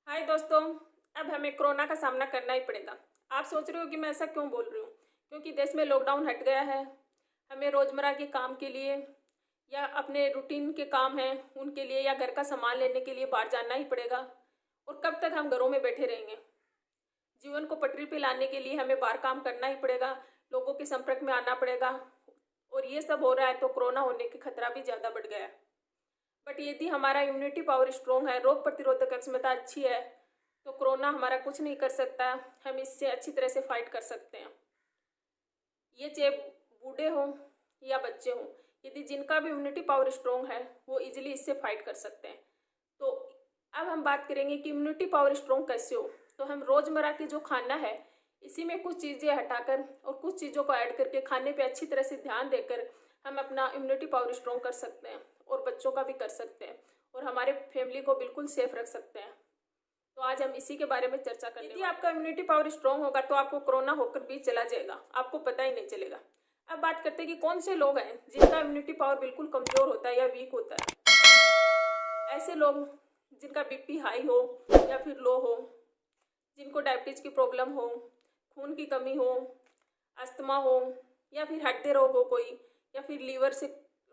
हाय दोस्तों। अब हमें कोरोना का सामना करना ही पड़ेगा। आप सोच रहे हो कि मैं ऐसा क्यों बोल रही हूँ? क्योंकि देश में लॉकडाउन हट गया है। हमें रोज़मर्रा के काम के लिए या अपने रूटीन के काम हैं उनके लिए या घर का सामान लेने के लिए बाहर जाना ही पड़ेगा। और कब तक हम घरों में बैठे रहेंगे? जीवन को पटरी पे लाने के लिए हमें बाहर काम करना ही पड़ेगा, लोगों के संपर्क में आना पड़ेगा। और ये सब हो रहा है तो कोरोना होने की खतरा भी ज़्यादा बढ़ गया है। बट यदि हमारा इम्यूनिटी पावर स्ट्रोंग है, रोग प्रतिरोधक क्षमता अच्छी है, तो कोरोना हमारा कुछ नहीं कर सकता। हम इससे अच्छी तरह से फाइट कर सकते हैं। ये चाहे बूढ़े हों या बच्चे हों, यदि जिनका भी इम्यूनिटी पावर स्ट्रोंग है वो इजीली इससे फाइट कर सकते हैं। तो अब हम बात करेंगे कि इम्यूनिटी पावर स्ट्रोंग कैसे हो। तो हम रोज़मर्रा की जो खाना है इसी में कुछ चीज़ें हटाकर और कुछ चीज़ों को ऐड करके खाने पे अच्छी तरह से ध्यान देकर हम अपना इम्यूनिटी पावर स्ट्रोंग कर सकते हैं और बच्चों का भी कर सकते हैं और हमारे फैमिली को बिल्कुल सेफ रख सकते हैं। तो आज हम इसी के बारे में चर्चा करेंगे। यदि आपका इम्यूनिटी पावर स्ट्रांग होगा तो आपको कोरोना होकर भी चला जाएगा, आपको पता ही नहीं चलेगा। अब बात करते हैं कि कौन से लोग हैं जिनका इम्यूनिटी पावर बिल्कुल कमज़ोर होता है या वीक होता है। ऐसे लोग जिनका बीपी हाई हो या फिर लो हो, जिनको डायबिटीज़ की प्रॉब्लम हो, खून की कमी हो, अस्थमा हो, या फिर हृदय रोग हो कोई, या फिर लीवर से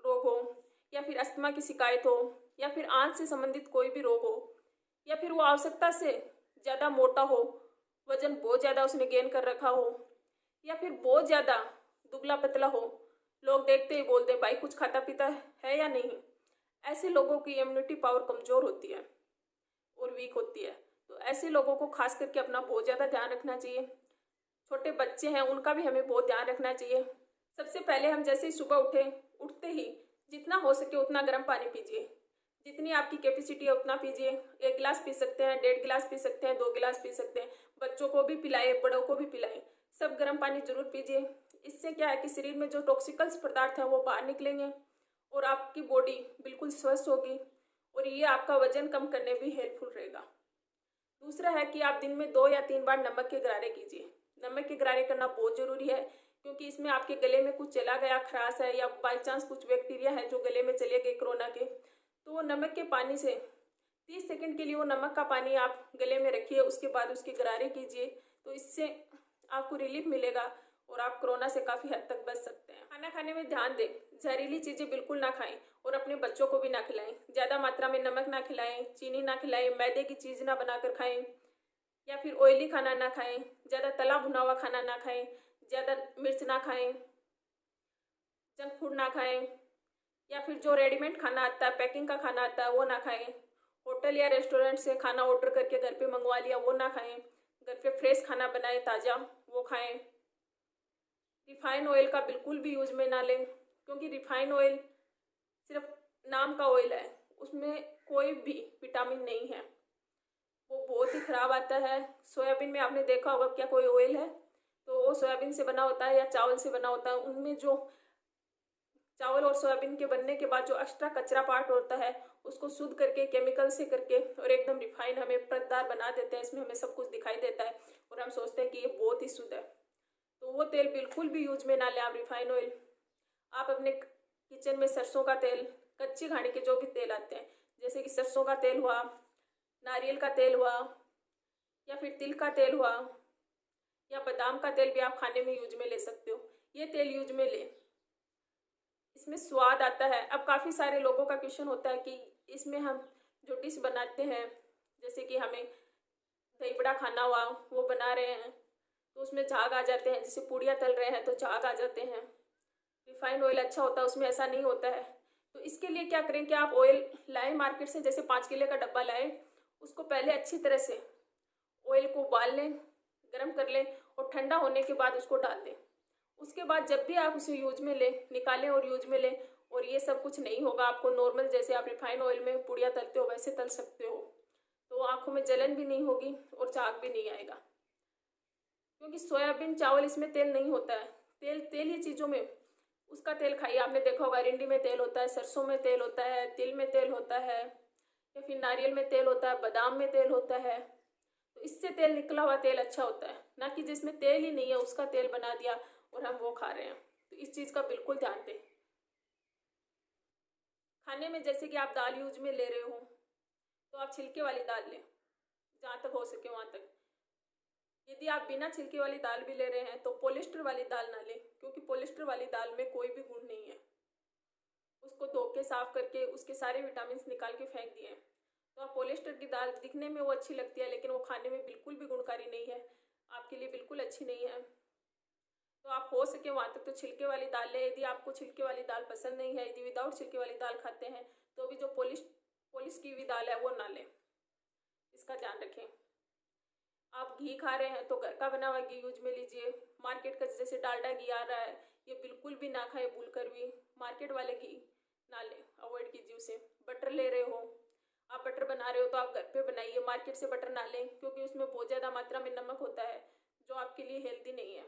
रोग हो, या फिर अस्थमा की शिकायत हो, या फिर आंत से संबंधित कोई भी रोग हो, या फिर वो आवश्यकता से ज़्यादा मोटा हो, वजन बहुत ज़्यादा उसने गेन कर रखा हो, या फिर बहुत ज़्यादा दुबला पतला हो, लोग देखते ही बोलते हैं भाई कुछ खाता पीता है या नहीं। ऐसे लोगों की इम्यूनिटी पावर कमज़ोर होती है और वीक होती है। तो ऐसे लोगों को खास करके अपना बहुत ज़्यादा ध्यान रखना चाहिए। छोटे बच्चे हैं उनका भी हमें बहुत ध्यान रखना चाहिए। सबसे पहले हम जैसे ही सुबह उठते ही जितना हो सके उतना गर्म पानी पीजिए। जितनी आपकी कैपेसिटी है उतना पीजिए। 1 गिलास पी सकते हैं, 1.5 गिलास पी सकते हैं, 2 गिलास पी सकते हैं। बच्चों को भी पिलाए, बड़ों को भी पिलाएं। सब गर्म पानी जरूर पीजिए। इससे क्या है कि शरीर में जो टॉक्सिकल्स पदार्थ हैं वो बाहर निकलेंगे और आपकी बॉडी बिल्कुल स्वस्थ होगी और ये आपका वजन कम करने में भी हेल्पफुल रहेगा। दूसरा है कि आप दिन में 2 या 3 बार नमक के गरारे कीजिए। नमक के गरारे करना बहुत ज़रूरी है क्योंकि इसमें आपके गले में कुछ चला गया, खराश है या बाई चांस कुछ बैक्टीरिया है जो गले में चले गए कोरोना के, तो वो नमक के पानी से 30 सेकंड के लिए वो नमक का पानी आप गले में रखिए, उसके बाद उसके गरारे कीजिए। तो इससे आपको रिलीफ मिलेगा और आप कोरोना से काफ़ी हद तक बच सकते हैं। खाना खाने में ध्यान दें, जहरीली चीज़ें बिल्कुल ना खाएं और अपने बच्चों को भी ना खिलाएं। ज़्यादा मात्रा में नमक ना खिलाएं, चीनी ना खिलाएं, मैदे की चीज़ ना बनाकर खाएं या फिर ऑयली खाना ना खाएं, ज़्यादा तला भुना हुआ खाना ना खाएं, ज़्यादा मिर्च ना खाएं, जंक फूड ना खाएं, या फिर जो रेडीमेड खाना आता है, पैकिंग का खाना आता है वो ना खाएं। होटल या रेस्टोरेंट से खाना ऑर्डर करके घर पे मंगवा लिया वो ना खाएं। घर पे फ्रेश खाना बनाएं, ताज़ा, वो खाएं। रिफाइन ऑयल का बिल्कुल भी यूज में ना लें क्योंकि रिफाइन ऑयल सिर्फ नाम का ऑयल है, उसमें कोई भी विटामिन नहीं है, वो बहुत ही ख़राब आता है। सोयाबीन में आपने देखा होगा क्या कोई ऑयल है? तो वो सोयाबीन से बना होता है या चावल से बना होता है। उनमें जो चावल और सोयाबीन के बनने के बाद जो एक्स्ट्रा कचरा पार्ट होता है उसको शुद्ध करके केमिकल से करके और एकदम रिफाइन हमें परतदार बना देते हैं। इसमें हमें सब कुछ दिखाई देता है और हम सोचते हैं कि ये बहुत ही शुद्ध है। तो वो तेल बिल्कुल भी यूज में ना लें आप, रिफाइन ऑयल। आप अपने किचन में सरसों का तेल, कच्ची घानी के जो भी तेल आते हैं जैसे कि सरसों का तेल हुआ, नारियल का तेल हुआ, या फिर तिल का तेल हुआ, या बादाम का तेल भी आप खाने में यूज में ले सकते हो। ये तेल यूज में लें, इसमें स्वाद आता है। अब काफ़ी सारे लोगों का क्वेश्चन होता है कि इसमें हम जो डिश बनाते हैं जैसे कि हमें दही बड़ा खाना हुआ वो बना रहे हैं तो उसमें झाग आ जाते हैं, जैसे पूड़ियाँ तल रहे हैं तो झाग आ जाते हैं। रिफाइंड ऑयल अच्छा होता है, उसमें ऐसा नहीं होता है। तो इसके लिए क्या करें कि आप ऑयल लाएं मार्केट से, जैसे 5 किलो का डब्बा लाएं, उसको पहले अच्छी तरह से ऑयल को उबाल लें, गर्म कर लें और ठंडा होने के बाद उसको डाल दें। उसके बाद जब भी आप उसे यूज में लें, निकालें और यूज में लें और ये सब कुछ नहीं होगा आपको। नॉर्मल जैसे आप रिफाइंड ऑयल में पूड़ियाँ तलते हो वैसे तल सकते हो, तो आँखों में जलन भी नहीं होगी और झाग भी नहीं आएगा क्योंकि सोयाबीन चावल इसमें तेल नहीं होता है। तेल ही चीज़ों में उसका तेल खाइए। आपने देखा होगा रिंडी में तेल होता है, सरसों में तेल होता है, तिल में तेल होता है, या फिर नारियल में तेल होता है, बादाम में तेल होता है। तो इससे तेल निकला हुआ तेल अच्छा होता है, ना कि जिसमें तेल ही नहीं है उसका तेल बना दिया और हम वो खा रहे हैं। तो इस चीज़ का बिल्कुल ध्यान दें। खाने में जैसे कि आप दाल यूज में ले रहे हो तो आप छिलके वाली दाल लें, जहाँ तक हो सके वहाँ तक। यदि आप बिना छिलके वाली दाल भी ले रहे हैं तो पॉलिस्टर वाली दाल ना लें, क्योंकि पॉलिस्टर वाली दाल में कोई भी गुण नहीं है। उसको धो के साफ करके उसके सारे विटामिन निकाल के फेंक दिए हैं। तो आप पॉलिस्टर की दाल दिखने में वो अच्छी लगती है, लेकिन वो खाने में बिल्कुल भी गुणकारी नहीं है, आपके लिए बिल्कुल अच्छी नहीं है। तो आप हो सके वहाँ तक तो छिलके वाली दाल लें। यदि आपको छिलके वाली दाल पसंद नहीं है, यदि विदाउट छिलके वाली दाल खाते हैं, तो भी जो पॉलिश की हुई दाल है वो ना लें, इसका ध्यान रखें। आप घी खा रहे हैं तो घर का बना हुआ घी यूज में लीजिए। मार्केट का जैसे डालडा घी आ रहा है, ये बिल्कुल भी ना खाए भूल कर भी। मार्केट वाले घी ना लें, अवॉइड कीजिए उसे। बटर ले रहे हो, आप बटर बना रहे हो तो आप घर पे बनाइए, मार्केट से बटर ना लें, क्योंकि उसमें बहुत ज़्यादा मात्रा में नमक होता है जो आपके लिए हेल्दी नहीं है।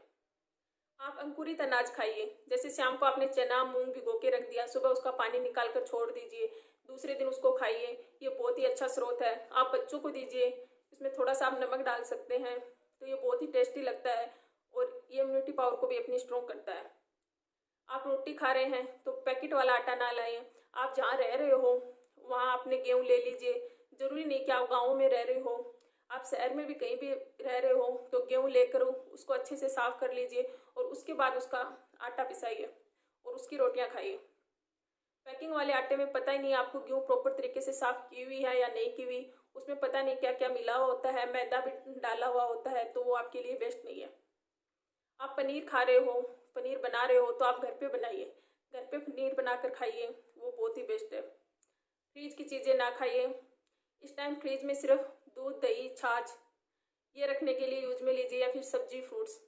आप अंकुरित अनाज खाइए, जैसे शाम को आपने चना मूंग भिगो के रख दिया, सुबह उसका पानी निकाल कर छोड़ दीजिए, दूसरे दिन उसको खाइए। ये बहुत ही अच्छा स्रोत है। आप बच्चों को दीजिए, इसमें थोड़ा सा आप नमक डाल सकते हैं, तो ये बहुत ही टेस्टी लगता है और ये इम्यूनिटी पावर को भी अपनी स्ट्रॉन्ग करता है। आप रोटी खा रहे हैं तो पैकेट वाला आटा ना लाएं। आप जहाँ रह रहे हो वहाँ आपने गेहूँ ले लीजिए। ज़रूरी नहीं कि आप गाँव में रह रहे हो, आप शहर में भी कहीं भी रह रहे हो तो गेहूँ लेकर उसको अच्छे से साफ़ कर लीजिए और उसके बाद उसका आटा पिसाइए और उसकी रोटियाँ खाइए। पैकिंग वाले आटे में पता ही नहीं आपको गेहूँ प्रॉपर तरीके से साफ़ की हुई है या नहीं की हुई, उसमें पता नहीं क्या क्या मिला हुआ होता है, मैदा भी डाला हुआ होता है, तो वो आपके लिए बेस्ट नहीं है। आप पनीर खा रहे हो, पनीर बना रहे हो तो आप घर पे बनाइए, घर पे पनीर बनाकर खाइए, वो बहुत ही बेस्ट है। फ्रीज की चीज़ें ना खाइए। इस टाइम फ्रीज में सिर्फ दूध दही छाछ ये रखने के लिए यूज में लीजिए, या फिर सब्जी फ्रूट्स।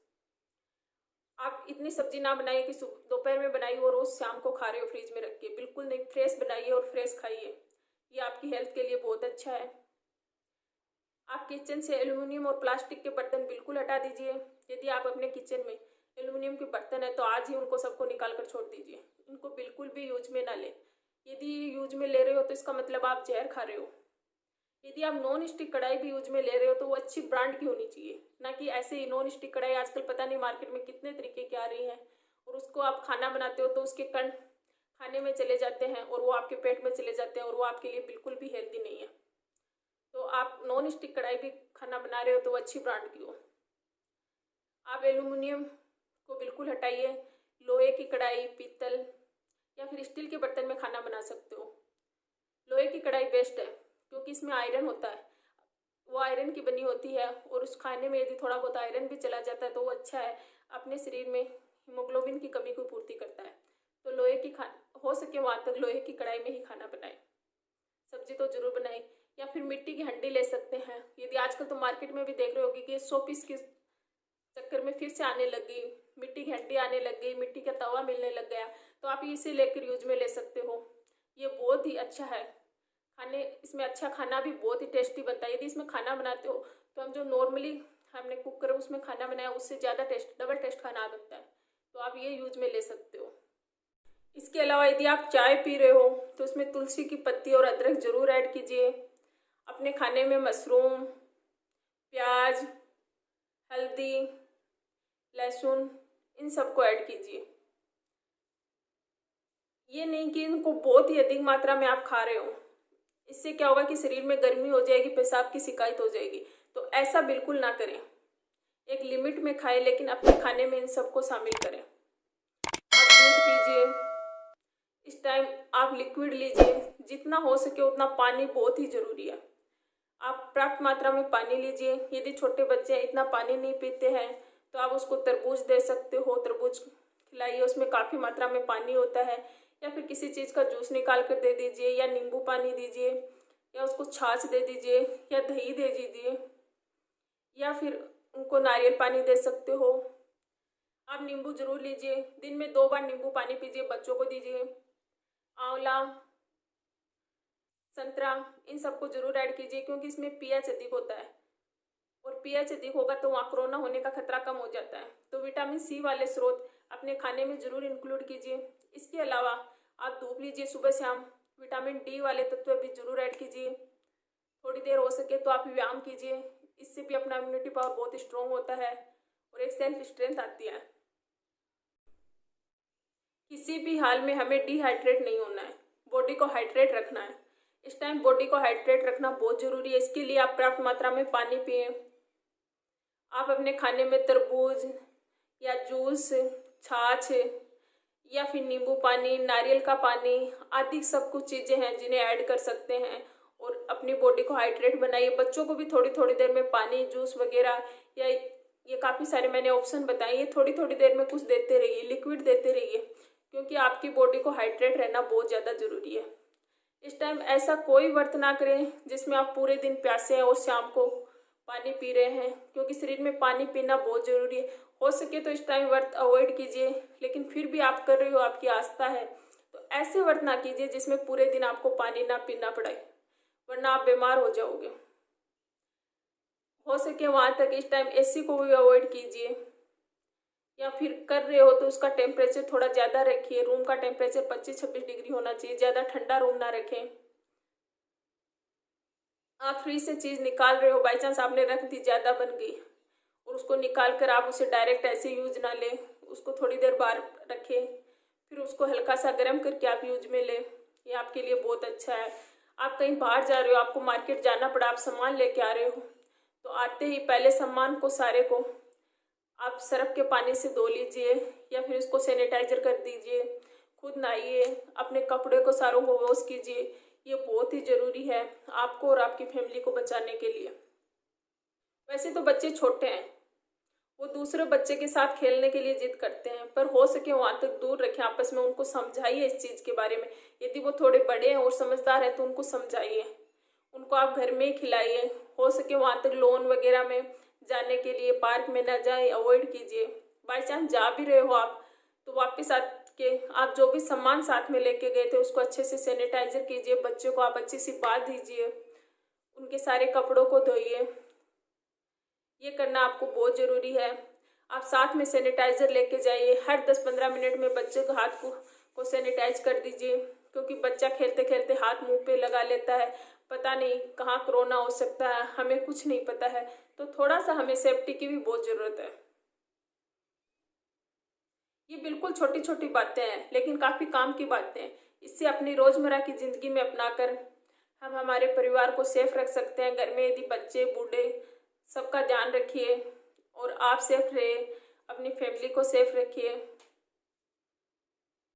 आप इतनी सब्जी ना बनाइए कि दोपहर में बनाइए और रोज़ शाम को खा रहे हो फ्रीज में रख के, बिल्कुल नहीं। फ्रेश बनाइए और फ्रेश खाइए, ये आपकी हेल्थ के लिए बहुत अच्छा है। आप किचन से एल्युमिनियम और प्लास्टिक के बर्तन बिल्कुल हटा दीजिए। यदि आप अपने किचन में एल्युमिनियम के बर्तन है तो आज ही उनको सबको निकाल कर छोड़ दीजिए, इनको बिल्कुल भी यूज में ना लें। यदि यूज में ले रहे हो तो इसका मतलब आप जहर खा रहे हो। यदि आप नॉन स्टिक कढ़ाई भी यूज में ले रहे हो तो वो अच्छी ब्रांड की होनी चाहिए, ना कि ऐसे ही नॉन स्टिक कढ़ाई आजकल पता नहीं मार्केट में कितने तरीके की आ रही हैं, और उसको आप खाना बनाते हो तो उसके कण खाने में चले जाते हैं और वो आपके पेट में चले जाते हैं, और वो आपके लिए बिल्कुल भी हेल्दी नहीं है। तो आप नॉन स्टिक कढ़ाई भी खाना बना रहे हो तो वो अच्छी ब्रांड की हो। आप एल्युमिनियम को बिल्कुल हटाइए। लोहे की कढ़ाई, पीतल या फिर स्टील के बर्तन में खाना बना सकते हो। लोहे की कढ़ाई बेस्ट है क्योंकि इसमें आयरन होता है, वो आयरन की बनी होती है, और उस खाने में यदि थोड़ा बहुत आयरन भी चला जाता है तो वो अच्छा है, अपने शरीर में हीमोग्लोबिन की कमी को पूर्ति करता है। तो लोहे की हो सके वहाँ तक लोहे की कढ़ाई में ही खाना बनाएं। सब्जी तो जरूर बनाएं, या फिर मिट्टी की हंडी ले सकते हैं। यदि आजकल तो मार्केट में भी देख रहे होगी कि 100 पीस के चक्कर में फिर से आने लग गई, मिट्टी की हंडी आने लग गई, मिट्टी का तवा मिलने लग गया, तो आप इसे लेकर यूज में ले सकते हो। ये बहुत ही अच्छा है खाने, इसमें अच्छा खाना भी बहुत ही टेस्टी बनता है। यदि इसमें खाना बनाते हो तो हम जो नॉर्मली हमने कुकर उसमें खाना बनाया उससे ज़्यादा टेस्ट, डबल टेस्ट खाना आ बनता है, तो आप ये यूज में ले सकते हो। इसके अलावा यदि आप चाय पी रहे हो तो उसमें तुलसी की पत्ती और अदरक ज़रूर ऐड कीजिए। अपने खाने में मशरूम, प्याज, हल्दी, लहसुन इन सबको ऐड कीजिए। ये नहीं कि इनको बहुत ही अधिक मात्रा में आप खा रहे हो, इससे क्या होगा कि शरीर में गर्मी हो जाएगी, पेशाब की शिकायत हो जाएगी, तो ऐसा बिल्कुल ना करें। एक लिमिट में खाएं, लेकिन अपने खाने में इन सबको शामिल करें। आप दूध पीजिए, इस टाइम आप लिक्विड लीजिए, जितना हो सके उतना पानी बहुत ही ज़रूरी है। आप पर्याप्त मात्रा में पानी लीजिए। यदि छोटे बच्चे इतना पानी नहीं पीते हैं तो आप उसको तरबूज दे सकते हो, तरबूज खिलाइए, उसमें काफ़ी मात्रा में पानी होता है। या फिर किसी चीज़ का जूस निकाल कर दे दीजिए, या नींबू पानी दीजिए, या उसको छाछ दे दीजिए, या दही दे दीजिए, या फिर उनको नारियल पानी दे सकते हो। आप नींबू जरूर लीजिए, दिन में 2 बार नींबू पानी पीजिए, बच्चों को दीजिए। आंवला, संतरा इन सबको जरूर ऐड कीजिए, क्योंकि इसमें पीएच अधिक होता है, और पीएच अधिक होगा तो वहाँ कोरोना होने का खतरा कम हो जाता है। तो विटामिन सी वाले स्रोत अपने खाने में जरूर इंक्लूड कीजिए। इसके अलावा आप धूप लीजिए सुबह शाम, विटामिन डी वाले तत्व भी जरूर ऐड कीजिए। थोड़ी देर हो सके तो आप व्यायाम कीजिए, इससे भी अपना इम्यूनिटी पावर बहुत स्ट्रॉन्ग होता है और एक सेल्फ स्ट्रेंथ आती है। किसी भी हाल में हमें डिहाइड्रेट नहीं होना है, बॉडी को हाइड्रेट रखना है। इस टाइम बॉडी को हाइड्रेट रखना बहुत ज़रूरी है। इसके लिए आप पर्याप्त मात्रा में पानी पिएं। आप अपने खाने में तरबूज या जूस, छाछ या फिर नींबू पानी, नारियल का पानी आदि सब कुछ चीज़ें हैं जिन्हें ऐड कर सकते हैं और अपनी बॉडी को हाइड्रेट बनाइए। बच्चों को भी थोड़ी थोड़ी देर में पानी, जूस वगैरह या ये काफ़ी सारे मैंने ऑप्शन बताए, ये थोड़ी थोड़ी देर में कुछ देते रहिए, लिक्विड देते रहिए, क्योंकि आपकी बॉडी को हाइड्रेट रहना बहुत ज़्यादा ज़रूरी है। इस टाइम ऐसा कोई व्रत ना करें जिसमें आप पूरे दिन प्यासे हैं और शाम को पानी पी रहे हैं, क्योंकि शरीर में पानी पीना बहुत ज़रूरी है। हो सके तो इस टाइम व्रत अवॉइड कीजिए, लेकिन फिर भी आप कर रहे हो, आपकी आस्था है, तो ऐसे व्रत ना कीजिए जिसमें पूरे दिन आपको पानी ना पीना पड़े, वरना आप बीमार हो जाओगे। हो सके वहाँ तक इस टाइम एसी को भी अवॉइड कीजिए, या फिर कर रहे हो तो उसका टेम्परेचर थोड़ा ज़्यादा रखिए। रूम का टेम्परेचर 25-26 डिग्री होना चाहिए, ज़्यादा ठंडा रूम ना रखें। आप फ्रिज से चीज़ निकाल रहे हो, बाई चांस आपने रख दी, ज़्यादा बन गई, और उसको निकाल कर आप उसे डायरेक्ट ऐसे यूज ना लें, उसको थोड़ी देर बाहर रखें, फिर उसको हल्का सा गर्म करके आप यूज में लें। ये आपके लिए बहुत अच्छा है। आप कहीं बाहर जा रहे हो, आपको मार्केट जाना पड़ा, आप सामान लेके आ रहे हो, तो आते ही पहले सामान को सारे को आप सर्फ के पानी से धो लीजिए या फिर उसको सैनिटाइजर कर दीजिए। खुद नहाइए, अपने कपड़े को सारों को वॉश कीजिए। ये बहुत ही ज़रूरी है आपको और आपकी फैमिली को बचाने के लिए। वैसे तो बच्चे छोटे हैं, वो दूसरे बच्चे के साथ खेलने के लिए जिद करते हैं, पर हो सके वहाँ तक दूर रखें, आपस में उनको समझाइए इस चीज़ के बारे में। यदि वो थोड़े बड़े हैं और समझदार हैं तो उनको समझाइए, उनको आप घर में ही खिलाइए। हो सके वहाँ तक लॉन वगैरह में जाने के लिए पार्क में ना जाएं, अवॉइड कीजिए। बाई चांस जा भी रहे हो आप तो वापस आके आप जो भी सामान साथ में लेके गए थे उसको अच्छे से सैनिटाइजर कीजिए। बच्चों को आप अच्छी सी बात दीजिए, उनके सारे कपड़ों को धोइए। ये करना आपको बहुत ज़रूरी है। आप साथ में सैनिटाइज़र लेके जाइए, हर 10-15 मिनट में बच्चे के हाथ को सैनिटाइज कर दीजिए, क्योंकि बच्चा खेलते खेलते हाथ मुंह पे लगा लेता है। पता नहीं कहाँ कोरोना हो सकता है, हमें कुछ नहीं पता है, तो थोड़ा सा हमें सेफ्टी की भी बहुत ज़रूरत है। ये बिल्कुल छोटी छोटी बातें हैं, लेकिन काफ़ी काम की बातें हैं। इससे अपनी रोज़मर्रा की ज़िंदगी में अपनाकर हम हमारे परिवार को सेफ रख सकते हैं। घर में यदि बच्चे, बूढ़े, सबका ध्यान रखिए और आप सेफ रहिए, अपनी फैमिली को सेफ रखिए।